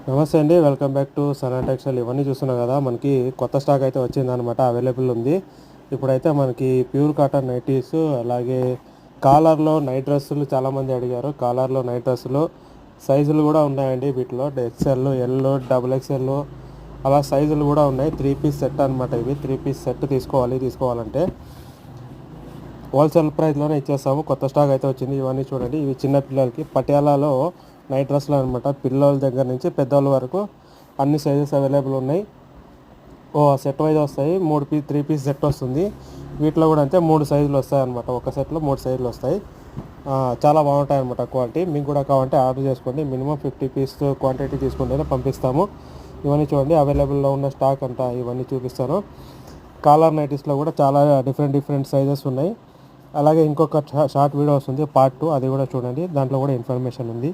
నమస్తే అండి, welcome back to Sana textile. ఇవన్నీ చూస్తున్నాం కదా, మనకి కొత్త స్టాక్ అయితే వచ్చిందనమాట, అవైలబుల్ ఉంది. ఇప్పుడైతే మనకి ప్యూర్ కాటన్ నైటీస్, అలాగే కాలర్లో నైట్ డ్రెస్సులు చాలామంది అడిగారు. కాలర్లో నైట్ డ్రెస్సులు సైజులు కూడా ఉన్నాయండి. వీటిలో ఎక్స్ఎల్, ఎల్, డబుల్ ఎక్స్ఎల్ అలా సైజులు కూడా ఉన్నాయి. 3 పీస్ సెట్ అనమాట. ఇవి 3 పీస్ సెట్ తీసుకోవాలంటే హోల్సేల్ ప్రైస్లోనే ఇచ్చేస్తాము. కొత్త స్టాక్ అయితే వచ్చింది. ఇవన్నీ చూడండి, ఇవి చిన్న పిల్లలకి పటియాలాలో నైట్ డ్రెస్సులు అనమాట. పిల్లల దగ్గర నుంచి పెద్దవాళ్ళ వరకు అన్ని సైజెస్ అవైలబుల్ ఉన్నాయి. సెట్ వైజ్ వస్తాయి. 3 పీస్ సెట్ వస్తుంది. వీటిలో కూడా అంతే 3 సైజులు వస్తాయి అనమాట. ఒక సెట్లో 3 సైజులు వస్తాయి. చాలా బాగుంటాయి అనమాట క్వాలిటీ. మీకు కూడా కావాలంటే ఆర్డర్ చేసుకోండి. మినిమం 50 పీస్ క్వాంటిటీ తీసుకుంటేనే పంపిస్తాము. ఇవన్నీ చూడండి, అవైలబుల్లో ఉన్న స్టాక్ అంతా ఇవన్నీ చూపిస్తాను. కాలర్ నైటీస్లో కూడా చాలా డిఫరెంట్ సైజెస్ ఉన్నాయి. అలాగే ఇంకొక షార్ట్ వీడియో వస్తుంది, పార్ట్ 2, అది కూడా చూడండి. దాంట్లో కూడా ఇన్ఫర్మేషన్ ఉంది.